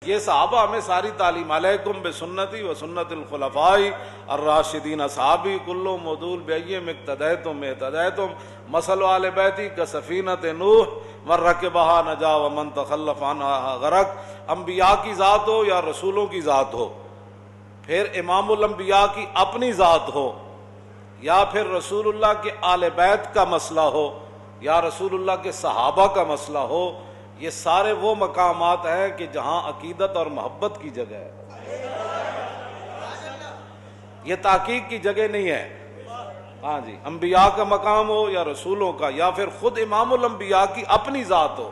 یہ صحابہ ہمیں ساری تعلیم، علیکم بسنتی و سنت الخلفاء الراشدین اصحابی کلو مودول بیم اقتدیتم اہتدیتم مثل آل بیتی کسفینۃ نوح من رکبہا نجا ومن تخلف عنہا غرق۔ انبیاء کی ذات ہو یا رسولوں کی ذات ہو، پھر امام الانبیاء کی اپنی ذات ہو، یا پھر رسول اللہ کے آل بیت کا مسئلہ ہو، یا رسول اللہ کے صحابہ کا مسئلہ ہو، یہ سارے وہ مقامات ہیں کہ جہاں عقیدت اور محبت کی جگہ ہے، یہ تحقیق کی جگہ نہیں ہے۔ ہاں جی، انبیاء کا مقام ہو یا رسولوں کا، یا پھر خود امام الانبیاء کی اپنی ذات ہو،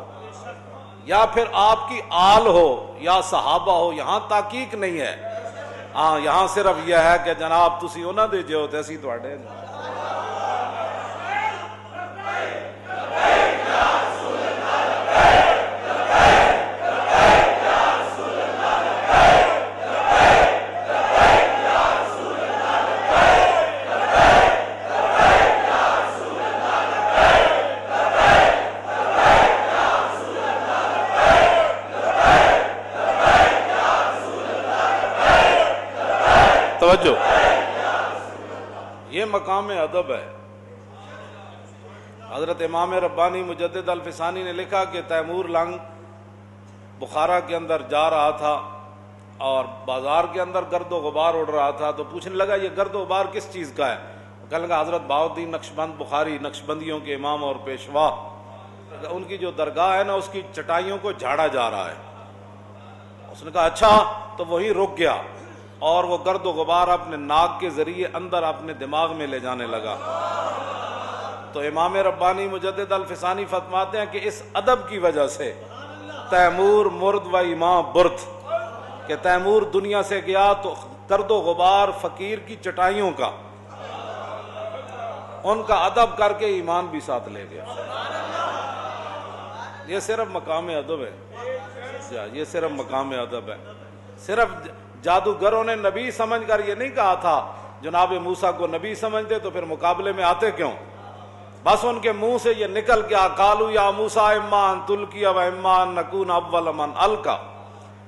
یا پھر آپ کی آل ہو یا صحابہ ہو، یہاں تحقیق نہیں ہے۔ ہاں، یہاں صرف یہ ہے کہ جناب تسی انہاں دے جو تے اسی تواڈے۔ توجہ، یہ مقام ادب ہے۔ حضرت امام ربانی مجدد الفسانی نے لکھا کہ تیمور لنگ بخارا کے اندر جا رہا تھا اور بازار کے اندر گرد و غبار اڑ رہا تھا، تو پوچھنے لگا یہ گرد و غبار کس چیز کا ہے؟ کہنے لگا حضرت بہاؤالدین نقشبند بخاری، نقشبندیوں کے امام اور پیشوا، ان کی جو درگاہ ہے نا اس کی چٹائیوں کو جھاڑا جا رہا ہے۔ اس نے کہا اچھا، تو وہی رک گیا اور وہ گرد و غبار اپنے ناک کے ذریعے اندر اپنے دماغ میں لے جانے لگا۔ تو امام ربانی مجدد الفسانی فرماتے ہیں کہ اس ادب کی وجہ سے تیمور مرد و امام برد، کہ تیمور دنیا سے گیا تو گرد و غبار فقیر کی چٹائیوں کا، ان کا ادب کر کے ایمان بھی ساتھ لے گیا۔ یہ صرف مقام ادب ہے، یہ صرف مقام ادب ہے۔ صرف جادوگروں نے نبی سمجھ کر یہ نہیں کہا تھا جناب موسیٰ کو نبی سمجھتے تو پھر مقابلے میں آتے کیوں؟ بس ان کے منہ سے یہ نکل گیا، قالوا یا موسیٰ اما ان تلقی و اما ان نکون اول من القی۔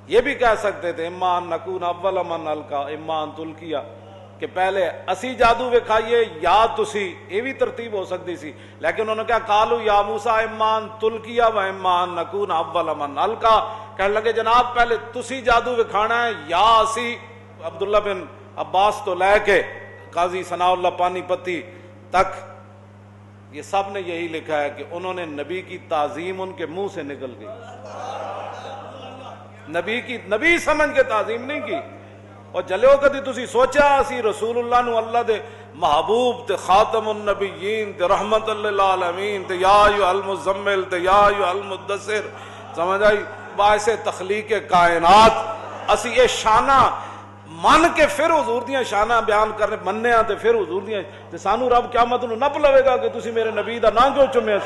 یہ بھی کہہ سکتے تھے اما ان نکون اول من القی اما ان تلقی، کہ پہلے اسی جادو وکھائیے یا تسی، یہ بھی ترتیب ہو سکتی سی، لیکن انہوں نے کہا قالوا یا موسیٰ اما ان تلقی و اما ان نکون اول من القی۔ کہنے لگے جناب پہلے تسی جادو وکھانا ہے یا اسی۔ عبداللہ بن عباس تو لے کے قاضی ثناء اللہ پانی پتی تک یہ سب نے یہی لکھا ہے کہ انہوں نے نبی کی تعظیم ان کے منہ سے نکل گئی، نبی سمجھ کے تعظیم نہیں کی۔ اور جلیو کدی تسی سوچا اسی رسول اللہ نو اللہ دے محبوب تے خاتم النبیین تے رحمت للعالمین تے یا ایھا المزمل تے یا ایھا المدثر، سمجھ آئی، باعث تخلیق کائنات اسی یہ شانہ من کے پھر حضور دیاں شانہ بیان کرنے مننے آتے پھر حضور دیاں تے سانو رب قیامت نو نپ لوے گا کہ تسی میرے نبی دا نام کیوں چومیا۔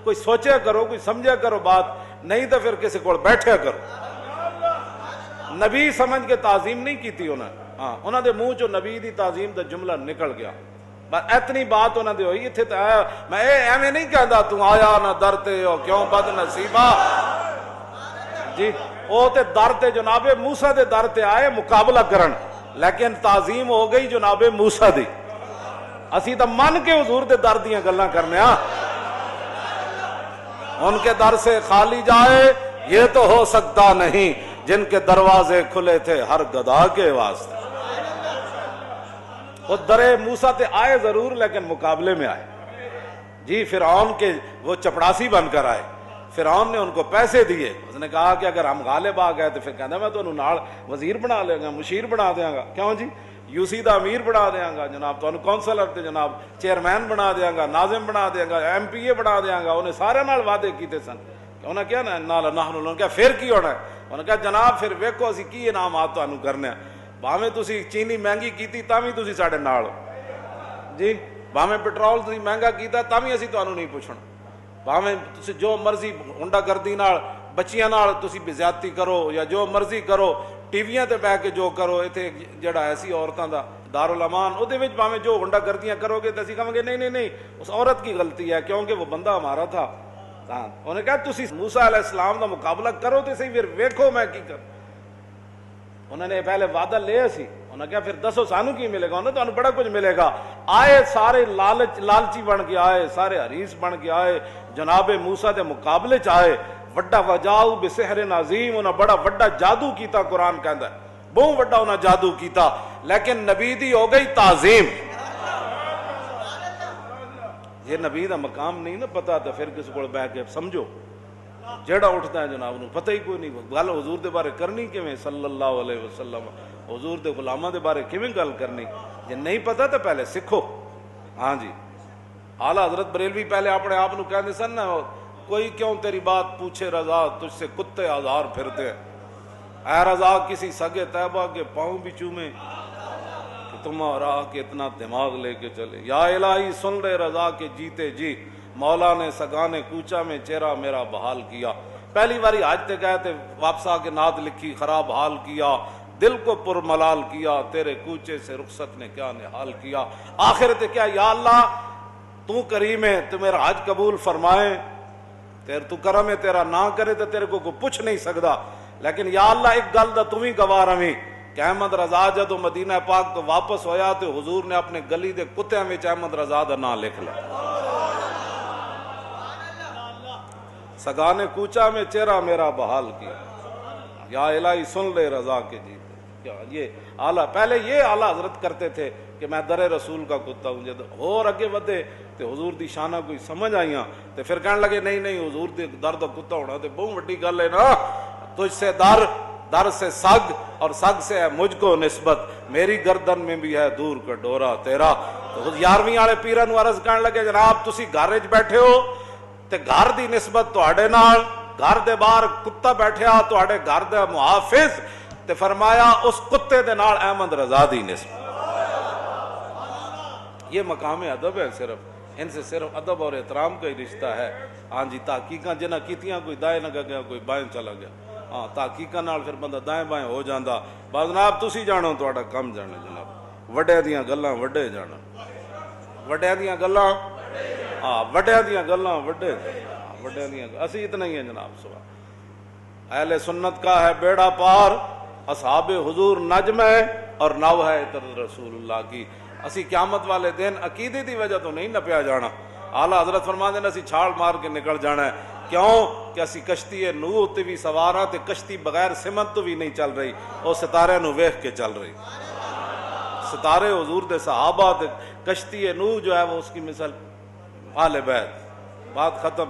کوئی سوچیا کرو، کوئی سمجھا کرو بات، نہیں تو پھر کسی کو بیٹھیا کرو۔ نبی سمجھ کے تعظیم نہیں کیتی انہوں دے منہ چو نبی دی تعظیم دا جملہ نکل گیا، بس اتنی بات انہوں دے ہوئی۔ اتھے تے آیا میں ایویں نہیں کہندا تو آیا نہ درتے ہو کیوں بد نصیبہ جی، او تے در تے جناب موسیٰ دے در تے آئے مقابلہ کرن، لیکن تعظیم ہو گئی جناب موسیٰ دی۔ اسی تا من کے حضور دے در دیاں گلاں کرنے ہاں، ان کے در سے خالی جائے یہ تو ہو سکتا نہیں، جن کے دروازے کھلے تھے ہر گدھا کے واسطے۔ وہ در موسیٰ تے آئے ضرور لیکن مقابلے میں آئے جی، فرعون کے وہ چپڑاسی بن کر آئے، فرعون نے ان کو پیسے دیے، اس نے کہا کہ اگر ہم غالب آ گئے تو پھر کہنا میں تو انہوں نال وزیر بنا لے گا، مشیر بنا دیاں گا، کیوں جی یو سی دا امیر بنا دیاں گا جناب، تو انہوں کونسلر تے جناب چیئرمین بنا دیاں گا، ناظم بنا دیاں گا، ایم پی اے بنا دیاں گا۔ انہیں سارے نال وعدے کیتے سن، انہوں نے کیا نا نال نحن، انہوں نے کہا پھر کی ہونا ہے، انہوں نے کہا جناب پھر ویکھو اسی کی انعامات تانوں کرنے ہیں، بھاویں تسی چینی مہنگی کیتی تاویں تسی ساڈے نال جی، بھاویں پٹرول تسی مہنگا کیتا تاویں اسی تانوں نہیں پوچھنا، بھاویں تسی جو مرضی ہنڈا گردی نال بچیاں نال تسی بزیادتی کرو یا جو مرضی کرو، ٹی ویاں تے بیٹھ کے جو کرو، ایتھے جڑا ایسی عورتاں دا دارالامان او دے وچ بھاویں جو ہنڈا گردیاں کرو گے تے اسی کہاں گے نہیں نہیں نہیں اس عورت کی غلطی ہے کیونکہ وہ بندہ ہمارا تھا، ہاں انہیں کہا تسی موسیٰ علیہ السلام دا مقابلہ کرو تے صحیح پھر ویکھو میں کی کر. انہوں نے پہلے وعدہ لیا سی, انہوں نے کہا پھر دسو سانو کی ملے گا, انہوں نے بڑا کچھ ملے گا. آئے سارے لالچی بن کے آئے, سارے حریص بن کے آئے, جناب موسیٰ دے مقابلے چ آئے. وڈا وجاؤ بسحر عظیم, انہاں بڑا وڈا جادو کیتا, قرآن کہندا ہے بہت وڈا انہاں جادو کیتا, لیکن نبی دی ہو گئی تعظیم. یہ نبی دا مقام نہیں نا پتا تو پھر کس کو بیٹھ کے سمجھو جیڑا اٹھتا ہے جناب نو پتہ ہی کوئی نہیں. گل حضور دے بارے کرنی کیویں صلی اللہ علیہ وسلم, حضور دے غلاماں دے بارے کیویں گل کرنی, جے نہیں پتا تو پہلے سکھو. ہاں جی, اعلیٰ حضرت بریلوی پہلے اپنے آپ نو کہندے سن نا, کوئی کیوں تیری بات پوچھے رضا, تجھ سے کتے ہزار پھرتے ہیں. اے رضا کسی سگے طیبہ کے پاؤں بھی چومے کہ تم اور آ کے اتنا دماغ لے کے چلے. یا الہی سن لے رضا کے جیتے جی, مولا نے سگانے کوچا میں چہرہ میرا بحال کیا. پہلی باری حج تے گئے تے واپس آ کے نعت لکھی, خراب حال کیا دل کو پر ملال کیا, تیرے کوچے سے رخصت نے کیا نحال کیا. آخر تے کیا, یا اللہ تو کریم ہے, تو میرا حج قبول فرمائے, تو کرم ہے تیرا نہ کرے تو تیرے کو پوچھ نہیں سکتا. لیکن یا اللہ ایک گل دا تمہیں گواہ رہی کہ احمد رضا جدو مدینہ پاک تو واپس ہویا تو حضور نے اپنے گلی دے کتےاں وچ احمد رضا دا نام لکھ لیا. سگانے کوچا میں چہرہ میرا بحال کیا, یا الہی سن لے رضا کے جیتے. کیا یہ اعلیٰ, پہلے یہ اعلیٰ حضرت کرتے تھے کہ میں در رسول کا کتا ہوں. جب اور اگے ودے تو حضور دی شانہ کوئی سمجھ آئیاں تو پھر کہنے لگے نہیں نہیں حضور دی در دا کتا ہونا تو بہت بڑی گل ہے نا. تجھ سے در سے سگ, اور سگ سے ہے مجھ کو نسبت, میری گردن میں بھی ہے دور کا ڈورا تیرا. تو 11ویں والے پیرا نو عرض کرنے لگے جناب تسی گھر وچ بیٹھے ہو تے گھر دی نسبت تواڈے نال, گھر دے باہر کتا بیٹھیا تواڈے گھر دا محافظ, تے فرمایا اس کتے دے نال احمد رضا دی نسبت. یہ مقام ادب ہے, صرف ان سے صرف ادب اور احترام کا ہی رشتہ ہے. ہاں جی, تحقیقاں جنہ کیتیاں کوئی دائیں نہ گیا کوئی بائیں چلا گیا. ہاں تحقیقاں نال پھر بندہ دائیں بائیں ہو جاندا. بس جناب تسی جانو تہاڈا کم جانے جناب, وڈے دیاں گلاں وڈے جانن, وڈے دیاں گلاں ہاں وڈے دیاں گلاں وڈے, وڈے دیاں اسی اتنا ہی ہے جناب. سوا اہل سنت کا ہے بیڑا پار, اصحاب حضور نجم ہے اور نو ہے عطر رسول اللہ کی. اسی قیامت والے دن عقیدے دی وجہ تو نہیں نپیا جانا. اعلیٰ حضرت فرماندے نے اسی چھال مار کے نکل جانا ہے. کیوں کہ اسی کشتی نوح تے بھی سوار ہاں, تے کشتی بغیر سمت تو بھی نہیں چل رہی, وہ ستارے نو ویکھ کے چل رہی. ستارے حضور دے صحابہ تے کشتی نوح جو ہے وہ اس کی مثال آل بیت. بات ختم.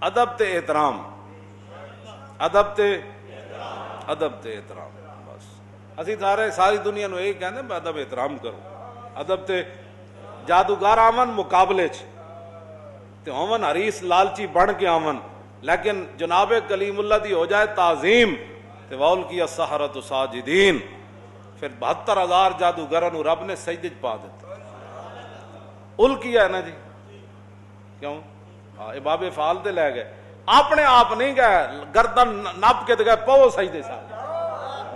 ادب تے احترام, ادب تے احترام. بس اسی ساری دنیا نو یہی کہندے ہیں ادب احترام کرو. ادب تے جادوگر آمن مقابلے چ تے ہومن حریص لالچی بن کے آمن, لیکن جناب کلیم اللہ دی ہو جائے تعظیم تے وول کی السحرۃ ساجدین. پھر 72,000 جادوگراں نو رب نے سجدے چ پا دیتا. ال کیا ہے نا جی, کیوں باب فعال تے لے گئے, اپنے آپ نہیں گئے, گردن نپ کے تے گئے پو سجدے سارے.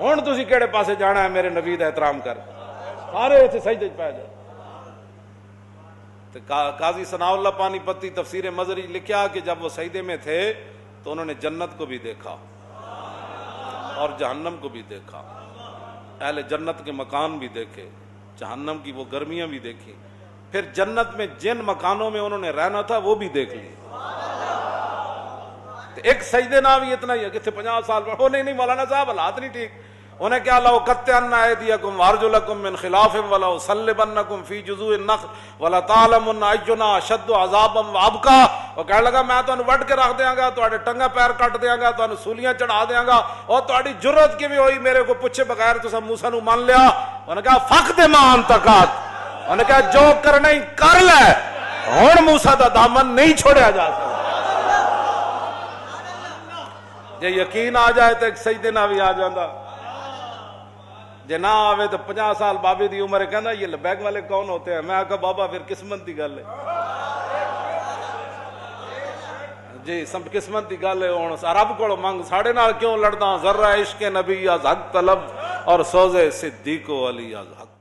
ہن تسی کیڑے پاسے جانا ہے میرے نبی دا احترام کر, سارے اتنے سجدے چ پا جائے. قاضی ثناء اللہ پانی پتی تفسیر مظہری لکھا کہ جب وہ سجدے میں تھے تو انہوں نے جنت کو بھی دیکھا اور جہنم کو بھی دیکھا, اہل جنت کے مکان بھی دیکھے, جہنم کی وہ گرمیاں بھی دیکھی, پھر جنت میں جن مکانوں میں انہوں نے رہنا تھا وہ بھی دیکھ لی. ایک سجدے نہ بھی اتنا ہی ہے کہ 50 سال میں ہو نہیں مولانا صاحب حالات نہیں ٹھیک. انہیں کیا لو قطعن ایدیکم وارجلکم من خلاف ولا اصلبنکم فی جذوع النخل ولا تعلمن اینا اشد عذابا وابقا. وہ کہنے لگا میں تانوں وڈ کے رکھ دیاں گا, تواڈے ٹنگا پیر کٹ دیاں گا, تانوں سولیاں چڑھا دیاں گا, اور تہاڈی جرت کیویں ہوئی میرے کو پوچھے بغیر تساں موسیٰ نو مان لیا. انہوں نے کہا فقد ما انت قاد, انہوں نے کہا جو کرنا ہی کر لے, ہن موسیٰ دا دامن نہیں چھوڑیا جا سکتا. جے یقین آ جائے تو ایک سجدے نہ بھی آ جاندا, جے نہ آوے تو 50 سال بابے دی عمر کہنا یہ لبیک والے کون ہوتے ہیں. میں کہا بابا پھر قسمت دی گل ہے جی, سب قسمت دی گل ہے. ہن رب کول منگ, ساڈے نال کیوں لڑدا, ذرہ عشق نبی از حق طلب اور سوزے صدیق و علی از حق.